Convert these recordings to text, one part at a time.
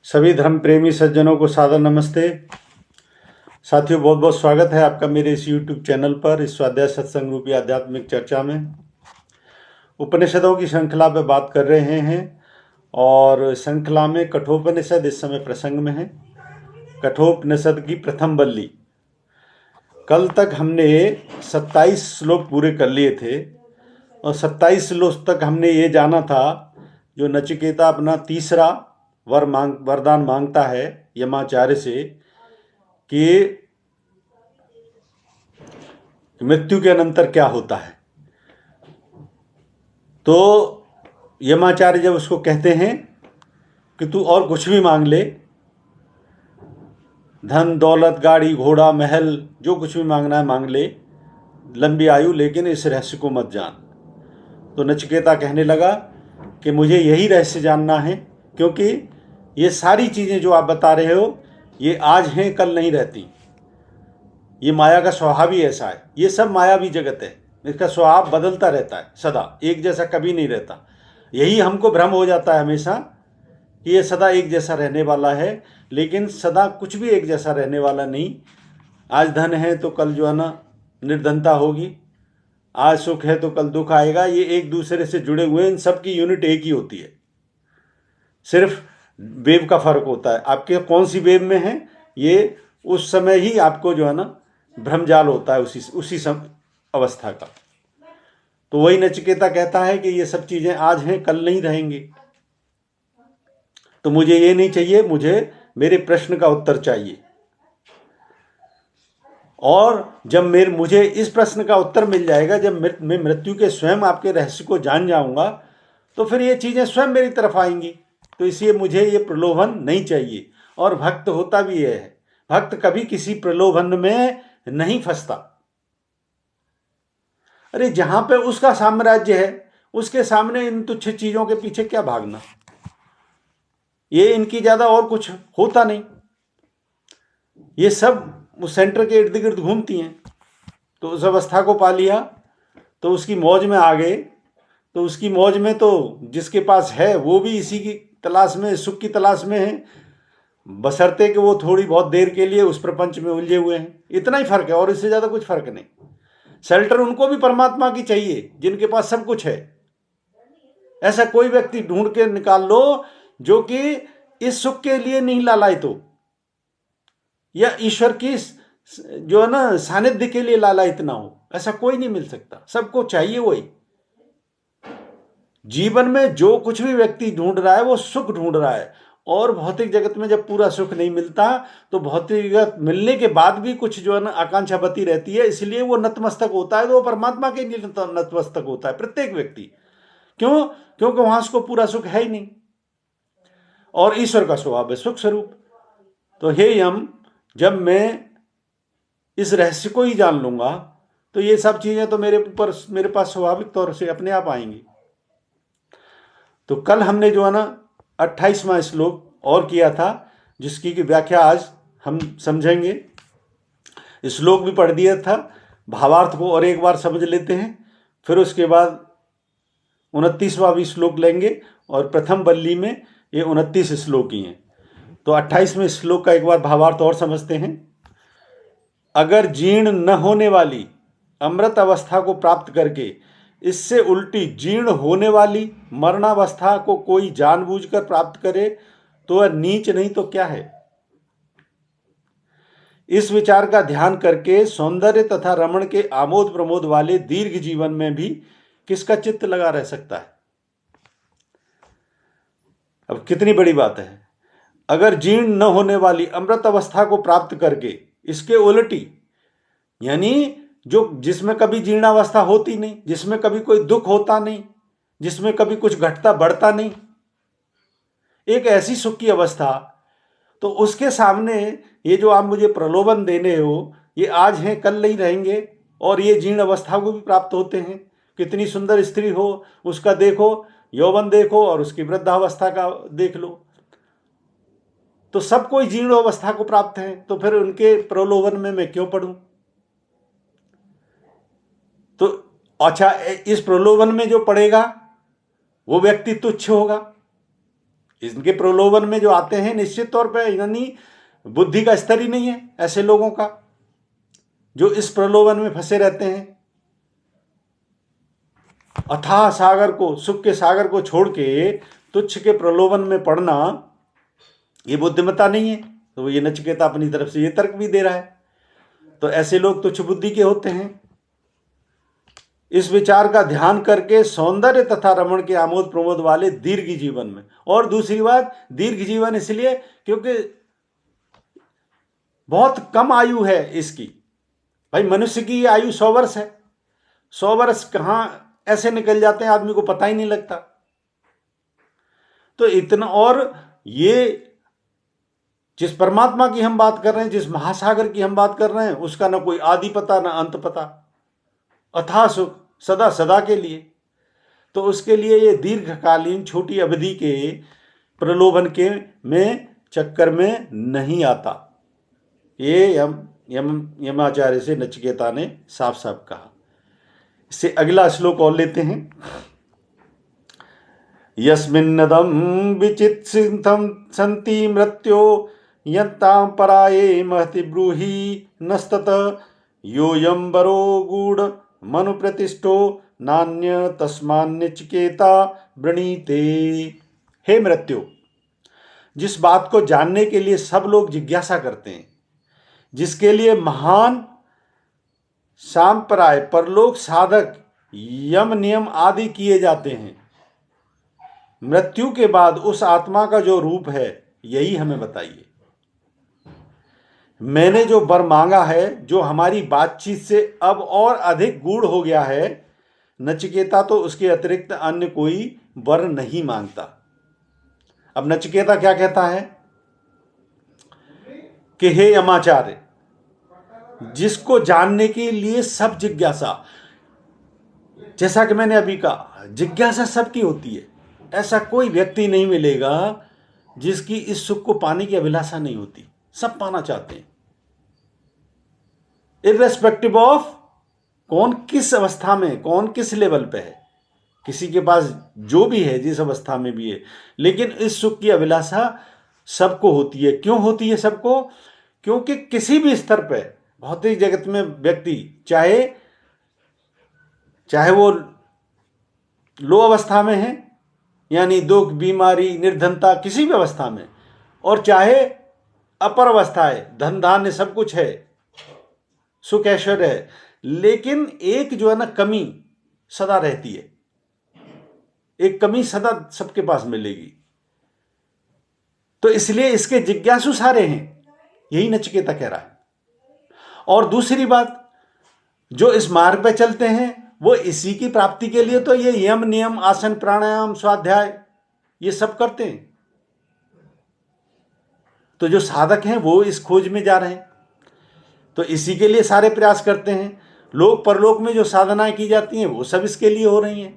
सभी धर्म प्रेमी सज्जनों को सादर नमस्ते। साथियों, बहुत बहुत स्वागत है आपका मेरे इस YouTube चैनल पर इस स्वाध्याय सत्संग रूपी आध्यात्मिक चर्चा में। उपनिषदों की श्रृंखला पे बात कर रहे हैं और श्रृंखला में कठोपनिषद इस समय प्रसंग में है। कठोपनिषद की प्रथम बल्ली। कल तक हमने 27 श्लोक पूरे कर लिए थे और 27 श्लोक तक हमने ये जाना था जो नचिकेता अपना तीसरा वरदान मांगता है यमाचार्य से कि मृत्यु के अनंतर क्या होता है। तो यमाचार्य जब उसको कहते हैं कि तू और कुछ भी मांग ले, धन दौलत गाड़ी घोड़ा महल जो कुछ भी मांगना है मांग ले, लंबी आयु, लेकिन इस रहस्य को मत जान। तो नचिकेता कहने लगा कि मुझे यही रहस्य जानना है, क्योंकि ये सारी चीज़ें जो आप बता रहे हो ये आज हैं कल नहीं रहती। ये माया का स्वभाव ही ऐसा है। ये सब मायावी जगत है, इसका स्वभाव बदलता रहता है, सदा एक जैसा कभी नहीं रहता। यही हमको भ्रम हो जाता है हमेशा कि ये सदा एक जैसा रहने वाला है, लेकिन सदा कुछ भी एक जैसा रहने वाला नहीं। आज धन है तो कल जो है ना निर्धनता होगी, आज सुख है तो कल दुख आएगा। ये एक दूसरे से जुड़े हुए हैं, इन सब की यूनिट एक ही होती है, सिर्फ वेव का फर्क होता है। आपके कौन सी वेव में है ये उस समय ही आपको जो है ना भ्रमजाल होता है, उसी अवस्था का। तो वही नचिकेता कहता है कि ये सब चीजें आज हैं कल नहीं रहेंगी, तो मुझे ये नहीं चाहिए, मुझे मेरे प्रश्न का उत्तर चाहिए। और जब मुझे इस प्रश्न का उत्तर मिल जाएगा, जब मैं मृत्यु के स्वयं आपके रहस्य को जान जाऊंगा, तो फिर ये चीजें स्वयं मेरी तरफ आएंगी। तो इसलिए मुझे ये प्रलोभन नहीं चाहिए। और भक्त होता भी यह है, भक्त कभी किसी प्रलोभन में नहीं फंसता। अरे जहां पे उसका साम्राज्य है, उसके सामने इन तुच्छ चीजों के पीछे क्या भागना। ये इनकी ज्यादा और कुछ होता नहीं, ये सब उस सेंटर के इर्द गिर्द घूमती हैं। तो उस अवस्था को पा लिया तो उसकी मौज में आ गए। तो उसकी मौज में तो जिसके पास है वो भी इसी की तलाश में, सुख की तलाश में है, बशर्ते कि वो थोड़ी बहुत देर के लिए उस प्रपंच में उलझे हुए हैं। इतना ही फर्क है और इससे ज्यादा कुछ फर्क नहीं। शेल्टर उनको भी परमात्मा की चाहिए जिनके पास सब कुछ है। ऐसा कोई व्यक्ति ढूंढ के निकाल लो जो कि इस सुख के लिए नहीं लालायित हो, या ईश्वर की जो है ना सानिध्य के लिए लालायित ना हो। ऐसा कोई नहीं मिल सकता, सबको चाहिए वही। जीवन में जो कुछ भी व्यक्ति ढूंढ रहा है वो सुख ढूंढ रहा है। और भौतिक जगत में जब पूरा सुख नहीं मिलता तो भौतिक जगत मिलने के बाद भी कुछ जो है ना आकांक्षा बती रहती है, इसलिए वो नतमस्तक होता है। तो वो परमात्मा के लिए नतमस्तक होता है प्रत्येक व्यक्ति। क्यों? क्योंकि वहां उसको पूरा सुख है ही नहीं, और ईश्वर का स्वभाव है सुख स्वरूप। तो हे यम, जब मैं इस रहस्य को ही जान लूंगा तो ये सब चीजें तो मेरे पास स्वाभाविक तौर से अपने आप आएंगी। तो कल हमने जो है ना 28वां श्लोक और किया था, जिसकी की व्याख्या आज हम समझेंगे। श्लोक भी पढ़ दिया था, भावार्थ को और एक बार समझ लेते हैं, फिर उसके बाद 29वां भी श्लोक लेंगे। और प्रथम बल्ली में ये 29 श्लोक ही हैं। तो 28वें श्लोक का एक बार भावार्थ और समझते हैं। अगर जीर्ण न होने वाली अमृत अवस्था को प्राप्त करके इससे उल्टी जीर्ण होने वाली मरणावस्था को कोई जानबूझकर प्राप्त करे तो वह नीच नहीं तो क्या है। इस विचार का ध्यान करके सौंदर्य तथा रमण के आमोद प्रमोद वाले दीर्घ जीवन में भी किसका चित्त लगा रह सकता है। अब कितनी बड़ी बात है। अगर जीर्ण न होने वाली अमृत अवस्था को प्राप्त करके इसके उलटी, यानी जो जिसमें कभी जीर्णावस्था होती नहीं, जिसमें कभी कोई दुख होता नहीं, जिसमें कभी कुछ घटता बढ़ता नहीं, एक ऐसी सुख की अवस्था, तो उसके सामने ये जो आप मुझे प्रलोभन देने हो, ये आज हैं कल नहीं रहेंगे, और ये जीर्ण अवस्था को भी प्राप्त होते हैं। कितनी सुंदर स्त्री हो, उसका देखो यौवन देखो और उसकी वृद्धावस्था का देख लो, तो सब कोई जीर्ण अवस्था को प्राप्त है। तो फिर उनके प्रलोभन में मैं क्यों पढ़ूं। तो अच्छा, इस प्रलोभन में जो पड़ेगा वो व्यक्ति तुच्छ होगा, इनके प्रलोभन में जो आते हैं निश्चित तौर पे यानी बुद्धि का स्तर ही नहीं है ऐसे लोगों का, जो इस प्रलोभन में फंसे रहते हैं। अथाह सागर को, सुख के सागर को छोड़ के तुच्छ के प्रलोभन में पड़ना ये बुद्धिमत्ता नहीं है। तो ये नचिकेता अपनी तरफ से ये तर्क भी दे रहा है। तो ऐसे लोग तुच्छ बुद्धि के होते हैं। इस विचार का ध्यान करके सौंदर्य तथा रमण के आमोद प्रमोद वाले दीर्घ जीवन में, और दूसरी बात दीर्घ जीवन इसलिए क्योंकि बहुत कम आयु है इसकी। भाई मनुष्य की आयु 100 वर्ष है, 100 वर्ष कहां ऐसे निकल जाते हैं आदमी को पता ही नहीं लगता। तो इतना, और ये जिस परमात्मा की हम बात कर रहे हैं, जिस महासागर की हम बात कर रहे हैं, उसका ना कोई आदि पता ना अंत पता, अथाह सुख सदा सदा के लिए। तो उसके लिए ये दीर्घकालीन छोटी अवधि के प्रलोभन के में चक्कर में नहीं आता। ये यमाचार्य से नचिकेता ने साफ साफ कहा। इससे अगला श्लोक और लेते हैं। यस्मिन्नदं विचित्सितं सन्ति मृत्यो यत्तां पराये महति ब्रूहि नस्तत योऽयं वरो गूढ़ मनुप्रतिष्ठो नान्य तस्मान्निचिकेता वृणीते। हे मृत्यु, जिस बात को जानने के लिए सब लोग जिज्ञासा करते हैं, जिसके लिए महान सांप्राय परलोक साधक यम नियम आदि किए जाते हैं, मृत्यु के बाद उस आत्मा का जो रूप है यही हमें बताइए। मैंने जो वर मांगा है, जो हमारी बातचीत से अब और अधिक गूढ़ हो गया है, नचिकेता तो उसके अतिरिक्त अन्य कोई वर नहीं मांगता। अब नचिकेता क्या कहता है कि हे यमाचार्य, जिसको जानने के लिए सब जिज्ञासा, जैसा कि मैंने अभी कहा, जिज्ञासा सबकी होती है। ऐसा कोई व्यक्ति नहीं मिलेगा जिसकी इस सुख को पाने की अभिलाषा नहीं होती। सब पाना चाहते हैं, इर्रेस्पेक्टिव ऑफ कौन किस अवस्था में, कौन किस लेवल पे है। किसी के पास जो भी है, जिस अवस्था में भी है, लेकिन इस सुख की अभिलाषा सबको होती है। क्यों होती है सबको? क्योंकि किसी भी स्तर पे भौतिक जगत में व्यक्ति चाहे वो लो अवस्था में है, यानी दुख, बीमारी, निर्धनता, किसी भी अवस्था में, और चाहे अपर अवस्था है, धन धान्य सब कुछ है, सुख ऐश्वर्य है, लेकिन एक जो है ना कमी सदा रहती है। एक कमी सदा सबके पास मिलेगी। तो इसलिए इसके जिज्ञासु सारे हैं, यही नचिकेता कह रहा है। और दूसरी बात, जो इस मार्ग पे चलते हैं वो इसी की प्राप्ति के लिए तो ये यम नियम, आसन, प्राणायाम, स्वाध्याय ये सब करते हैं। तो जो साधक हैं वो इस खोज में जा रहे हैं, तो इसी के लिए सारे प्रयास करते हैं। लोक परलोक में जो साधनाएं की जाती हैं वो सब इसके लिए हो रही हैं।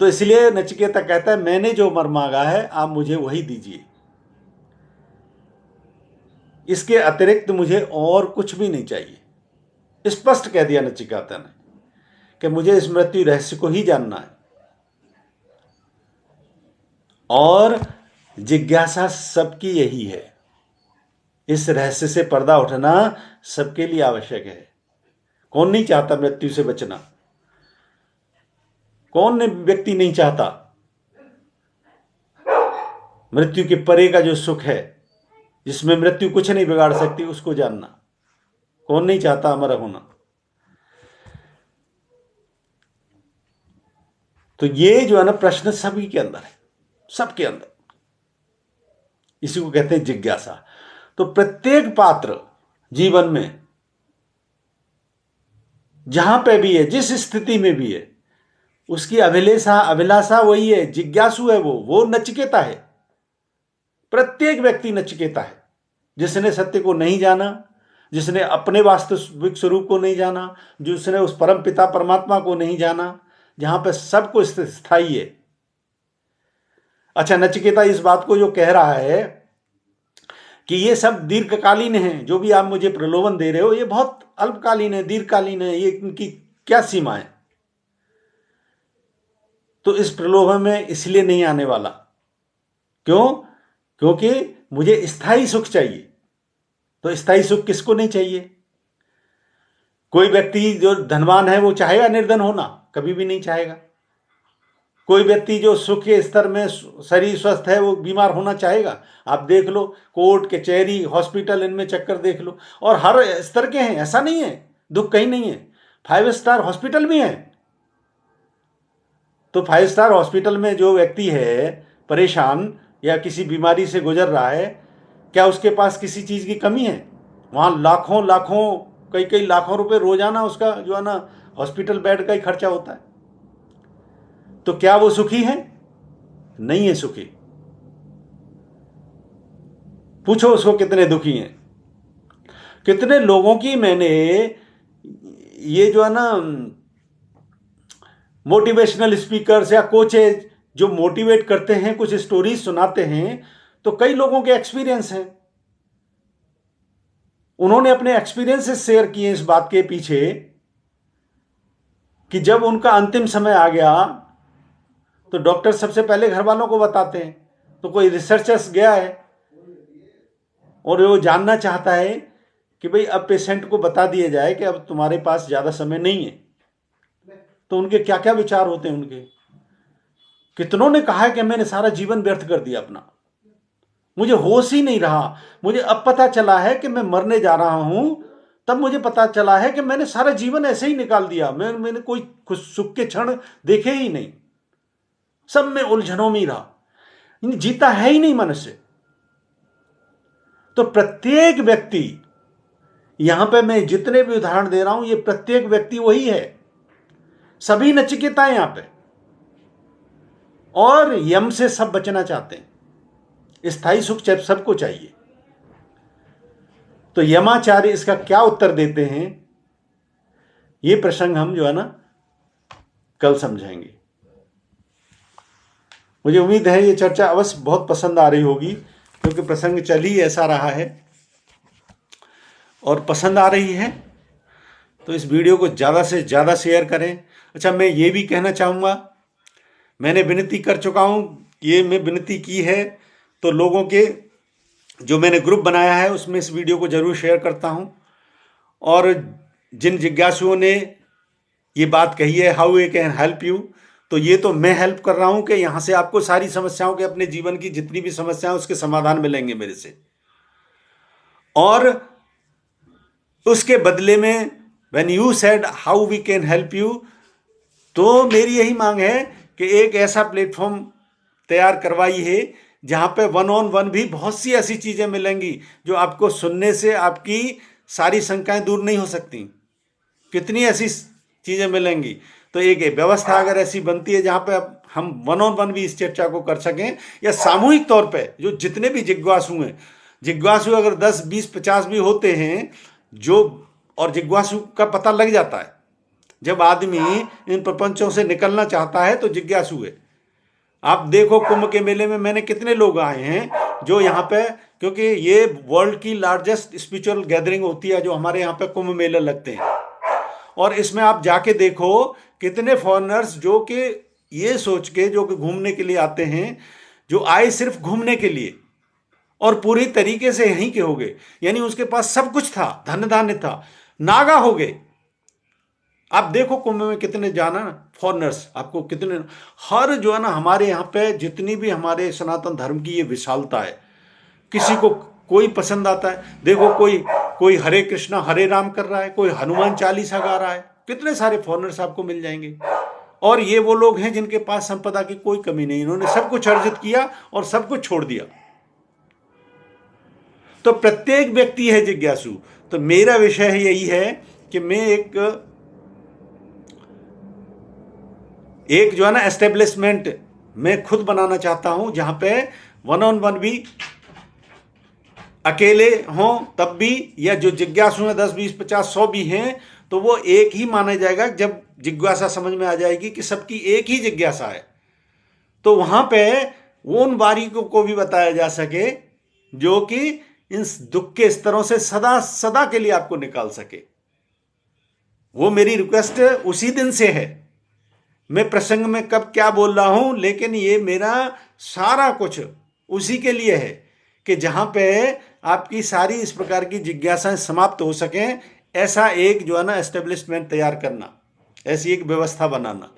तो इसलिए नचिकेता कहता है, मैंने जो वर मांगा है आप मुझे वही दीजिए, इसके अतिरिक्त मुझे और कुछ भी नहीं चाहिए। स्पष्ट कह दिया नचिकेता ने कि मुझे इस मृत्यु रहस्य को ही जानना है। और जिज्ञासा सबकी यही है, इस रहस्य से पर्दा उठना सबके लिए आवश्यक है। कौन नहीं चाहता मृत्यु से बचना? कौन व्यक्ति नहीं चाहता मृत्यु के परे का जो सुख है, जिसमें मृत्यु कुछ नहीं बिगाड़ सकती, उसको जानना? कौन नहीं चाहता अमर होना? तो ये जो है ना प्रश्न सभी के अंदर है, सबके अंदर। इसी को कहते हैं जिज्ञासा। तो प्रत्येक पात्र जीवन में जहां पे भी है, जिस स्थिति में भी है, उसकी अभिलाषा वही है, जिज्ञासु है वो नचिकेता है। प्रत्येक व्यक्ति नचिकेता है, जिसने सत्य को नहीं जाना, जिसने अपने वास्तविक स्वरूप को नहीं जाना, जिसने उस परम पिता परमात्मा को नहीं जाना, जहां पे सब कुछ स्थायी है। अच्छा, नचिकेता इस बात को जो कह रहा है कि ये सब दीर्घकालीन है, जो भी आप मुझे प्रलोभन दे रहे हो ये बहुत अल्पकालीन है, दीर्घकालीन है, ये इनकी क्या सीमा है? तो इस प्रलोभन में इसलिए नहीं आने वाला क्यों? क्योंकि मुझे स्थायी सुख चाहिए। तो स्थायी सुख किसको नहीं चाहिए? कोई व्यक्ति जो धनवान है वो चाहेगा निर्धन होना? कभी भी नहीं चाहेगा। कोई व्यक्ति जो सुख के स्तर में शरीर स्वस्थ है वो बीमार होना चाहेगा? आप देख लो, कोर्ट कचहरी हॉस्पिटल इनमें चक्कर देख लो, और हर स्तर के हैं, ऐसा नहीं है दुख कहीं नहीं है। 5 स्टार हॉस्पिटल भी है। तो 5 स्टार हॉस्पिटल में जो व्यक्ति है परेशान या किसी बीमारी से गुजर रहा है, क्या उसके पास किसी चीज की कमी है? वहां लाखों लाखों कई कई लाखों रुपए रोजाना उसका जो है ना हॉस्पिटल बेड का ही खर्चा होता है। तो क्या वो सुखी है? नहीं है सुखी। पूछो उसको कितने दुखी हैं। कितने लोगों की मैंने ये जो है ना मोटिवेशनल स्पीकर्स या कोचेज जो मोटिवेट करते हैं, कुछ स्टोरीज सुनाते हैं, तो कई लोगों के एक्सपीरियंस हैं। उन्होंने अपने एक्सपीरियंसेस शेयर किए इस बात के पीछे कि जब उनका अंतिम समय आ गया तो डॉक्टर सबसे पहले घर वालों को बताते हैं। तो कोई रिसर्चर्स गया है और वो जानना चाहता है कि भाई अब पेशेंट को बता दिया जाए कि अब तुम्हारे पास ज़्यादा समय नहीं है, तो उनके क्या क्या विचार होते हैं उनके। कितनों ने कहा है कि मैंने सारा जीवन व्यर्थ कर दिया अपना, मुझे होश ही नहीं रहा, मुझे अब पता चला है कि मैं मरने जा रहा हूं, तब मुझे पता चला है कि मैंने सारा जीवन ऐसे ही निकाल दिया, मैंने कोई सुख के क्षण देखे ही नहीं, सब में उलझनों में ही रहा, जीता है ही नहीं मनुष्य। तो प्रत्येक व्यक्ति, यहां पे मैं जितने भी उदाहरण दे रहा हूं, ये प्रत्येक व्यक्ति वही है, सभी नचिकेता यहां पे, और यम से सब बचना चाहते हैं। स्थायी सुख सबको चाहिए। तो यमाचार्य इसका क्या उत्तर देते हैं, ये प्रसंग हम जो है ना कल समझेंगे। मुझे उम्मीद है ये चर्चा अवश्य बहुत पसंद आ रही होगी, क्योंकि प्रसंग चल ही ऐसा रहा है और पसंद आ रही है। तो इस वीडियो को ज़्यादा से ज़्यादा शेयर करें। अच्छा, मैं ये भी कहना चाहूँगा, मैंने विनती कर चुका हूँ, ये मैं विनती की है, तो लोगों के जो मैंने ग्रुप बनाया है उसमें इस वीडियो को जरूर शेयर करता हूँ। और जिन जिज्ञासुओं ने ये बात कही है, how we can help you, तो ये तो मैं हेल्प कर रहा हूँ कि यहाँ से आपको सारी समस्याओं के, अपने जीवन की जितनी भी समस्याएं उसके समाधान मिलेंगे मेरे से। और उसके बदले में when you said how we can help you, तो मेरी यही मांग है कि एक ऐसा प्लेटफॉर्म तैयार करवाई है जहाँ पे 1-on-1 भी बहुत सी ऐसी चीज़ें मिलेंगी जो आपको सुनने से आपकी सारी शंकाएं दूर नहीं हो सकती। कितनी ऐसी चीज़ें मिलेंगी। तो एक व्यवस्था अगर ऐसी बनती है जहाँ पे हम 1-on-1 भी इस चर्चा को कर सकें, या सामूहिक तौर पे जो जितने भी जिज्ञासु हैं, जिज्ञासु अगर 10, 20, 50 भी होते हैं जो, और जिज्ञासु का पता लग जाता है जब आदमी इन प्रपंचों से निकलना चाहता है, तो जिज्ञासु है। आप देखो कुंभ के मेले में मैंने कितने लोग आए हैं जो यहाँ पे, क्योंकि ये वर्ल्ड की लार्जेस्ट स्पिरिचुअल गैदरिंग होती है जो हमारे यहाँ पे कुंभ मेले लगते हैं, और इसमें आप जाके देखो कितने फॉरेनर्स जो कि ये सोच के, जो कि घूमने के लिए आते हैं, जो आए सिर्फ घूमने के लिए और पूरी तरीके से यहीं के हो गए, यानी उसके पास सब कुछ था, धन धान्य था, नागा हो गए। आप देखो कुंभ में कितने जाना फॉरेनर्स, आपको कितने, हर जो है ना हमारे यहाँ पे जितनी भी हमारे सनातन धर्म की ये विशालता है, किसी को कोई पसंद आता है। देखो कोई हरे कृष्णा हरे राम कर रहा है, कोई हनुमान चालीसा गा रहा है, कितने सारे फॉरेनर्स आपको मिल जाएंगे। और ये वो लोग हैं जिनके पास संपदा की कोई कमी नहीं, इन्होंने सब कुछ अर्जित किया और सब कुछ छोड़ दिया। तो प्रत्येक व्यक्ति है जिज्ञासु। तो मेरा विषय यही है कि मैं एक जो है ना एस्टेब्लिशमेंट मैं खुद बनाना चाहता हूं, जहां पे 1-on-1 भी अकेले हों तब भी, या जो जिज्ञासु हैं 10, 20, 50, 100 भी हैं, तो वो एक ही माना जाएगा जब जिज्ञासा समझ में आ जाएगी कि सबकी एक ही जिज्ञासा है। तो वहां पे वो उन बारीकों को भी बताया जा सके जो कि इन दुख के स्तरों से सदा सदा के लिए आपको निकाल सके। वो मेरी रिक्वेस्ट उसी दिन से है। मैं प्रसंग में कब क्या बोल रहा हूं, लेकिन ये मेरा सारा कुछ उसी के लिए है कि जहां पे आपकी सारी इस प्रकार की जिज्ञासाएं समाप्त हो सकें, ऐसा एक जो है ना एस्टेब्लिशमेंट तैयार करना, ऐसी एक व्यवस्था बनाना।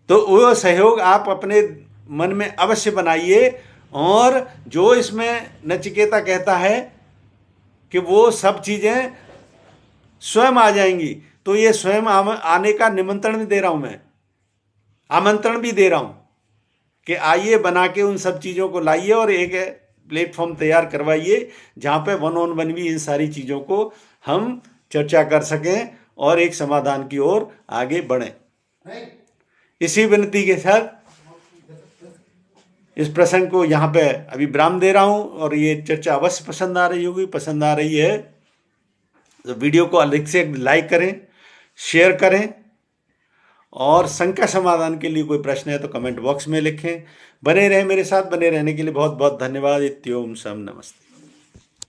तो वो सहयोग आप अपने मन में अवश्य बनाइए। और जो इसमें नचिकेता कहता है कि वो सब चीजें स्वयं आ जाएंगी, तो ये स्वयं आने का निमंत्रण भी दे रहा हूं मैं, आमंत्रण भी दे रहा हूं कि आइए, बना के उन सब चीजों को लाइए और एक प्लेटफॉर्म तैयार करवाइए जहां पे वन ऑन वन भी इन सारी चीजों को हम चर्चा कर सकें और एक समाधान की ओर आगे बढ़ें। इसी विनती के साथ इस प्रसंग को यहाँ पे अभी विराम दे रहा हूं। और ये चर्चा अवश्य पसंद आ रही होगी, पसंद आ रही है तो वीडियो को अधिक से लाइक करें, शेयर करें, और शंका समाधान के लिए कोई प्रश्न है तो कमेंट बॉक्स में लिखें। बने रहें मेरे साथ, बने रहने के लिए बहुत बहुत धन्यवाद। इत्योम सम नमस्ते।